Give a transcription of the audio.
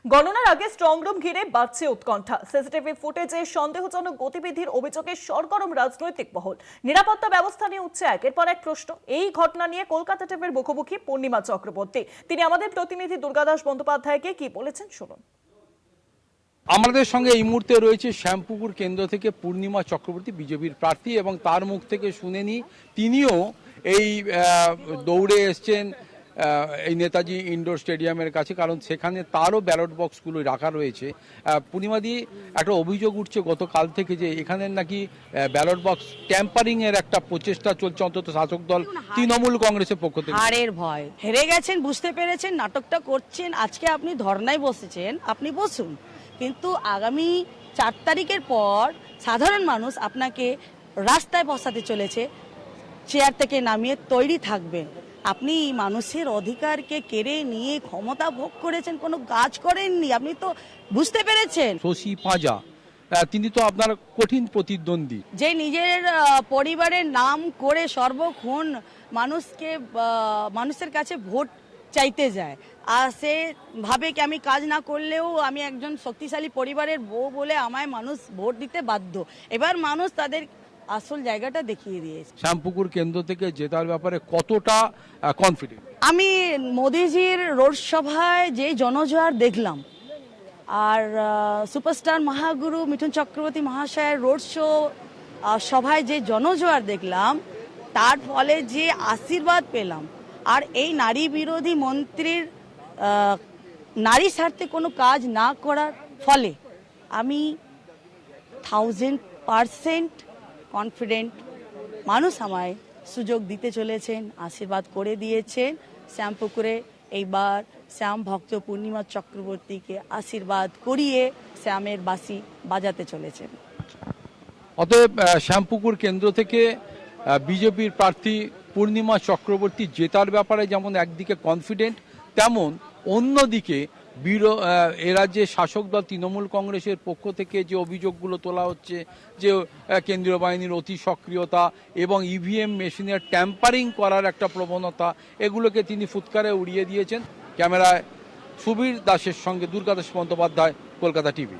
গণনার আগে strong room ঘিরে বাড়ছে উৎকণ্ঠা। সিসিটিভি ফুটেজে সন্দেহজনক গতিবিধির অভিযোগে সরগরম রাজনৈতিক মহল। নিরাপত্তা ব্যবস্থা নিয়ে উঠছে একের পর এক প্রশ্ন। এই ঘটনা নিয়ে কলকাতা টিভির মুখোমুখি পূর্ণিমা চক্রবর্তী। তিনি আমাদের প্রতিনিধি দুর্গাদাস বন্দ্যোপাধ্যায়কে কি বলেছেন শুনুন। আমাদের সঙ্গে এই মুহূর্তে রয়েছে শ্যামপুকুর কেন্দ্র থেকে পূর্ণিমা চক্রবর্তী, বিজেপির প্রার্থী, এবং তার মুখ থেকে শুনে নি তিনিও এই দৌড়ে এসছেন এই নেতাজি ইনডোর স্টেডিয়ামের কাছে, কারণ সেখানে তারও ব্যালট বক্সগুলো রাখা রয়েছে। পূর্ণিমাদি, একটা অভিযোগ উঠছে গতকাল থেকে যে এখানের নাকি ব্যালট বক্স ট্যাম্পারিং এর একটা প্রচেষ্টা চলছে, অন্তত শাসক দল তৃণমূল কংগ্রেসের পক্ষ থেকে। হারের ভয়, হেরে গেছেন, বুঝতে পেরেছেন, নাটকটা করছেন। আজকে আপনি ধর্নায় বসেছেন, আপনি বসুন, কিন্তু আগামী 4 তারিখের পর সাধারণ মানুষ আপনাকে রাস্তায় বসাতে চলেছে। চেয়ার থেকে নামিয়ে তৈরি থাকবেন। আপনি মানুষের অধিকারকে কেড়ে নিয়ে ক্ষমতা ভোগ করেছেন, কোনো কাজ করেননি। আপনি তো বুঝতে পেরেছেন। শশী পাঁজা, তিনি তো আপনার কঠিন প্রতিদ্বন্দ্বী, যে নিজের পরিবারের নাম করে সর্বক্ষণ মানুষের কাছে ভোট চাইতে যায়, আর সে ভাবে কি আমি কাজ না করলেও আমি একজন শক্তিশালী পরিবারের বউ বলে আমায় মানুষ ভোট দিতে বাধ্য। এবার মানুষ তাদের আসল জায়গাটা দেখিয়ে দিয়েছে। শ্যামপুকুর কেন্দ্র থেকে জেতার ব্যাপারে কতটা কনফিডেন্ট? আমি মোদিজির রোড সভায় যে জনজোয়ার দেখলাম, আর সুপারস্টার মহাগুরু মিঠুন চক্রবর্তী মহাশয়ের রোড শো সভায় যে জনজোয়ার দেখলাম, তার ফলে যে আশীর্বাদ পেলাম, আর এই নারী বিরোধী মন্ত্রীর নারী স্বার্থে কোনো কাজ না করার ফলে আমি 1000% কনফিডেন্ট মানুষ আমায় সুযোগ দিতে চলেছেন, আশীর্বাদ করে দিয়েছেন। শ্যামপুকুরে এইবার শ্যাম ভক্ত পূর্ণিমা চক্রবর্তীকে আশীর্বাদ করিয়ে শ্যামের বাঁশি বাজাতে চলেছেন। অতএব শ্যামপুকুর কেন্দ্র থেকে বিজেপির প্রার্থী পূর্ণিমা চক্রবর্তী জেতার ব্যাপারে যেমন একদিকে কনফিডেন্ট, তেমন অন্যদিকে এ রাজ্যে শাসক দল তৃণমূল কংগ্রেসের পক্ষ থেকে যে অভিযোগগুলো তোলা হচ্ছে, যে কেন্দ্রীয় বাহিনীর অতি সক্রিয়তা এবং ইভিএম মেশিনের ট্যাম্পারিং করার একটা প্রবণতা, এগুলোকে তিনি ফুৎকারে উড়িয়ে দিয়েছেন। ক্যামেরায় সুবীর দাসের সঙ্গে দুর্গাদাস বন্দ্যোপাধ্যায়, কলকাতা টিভি।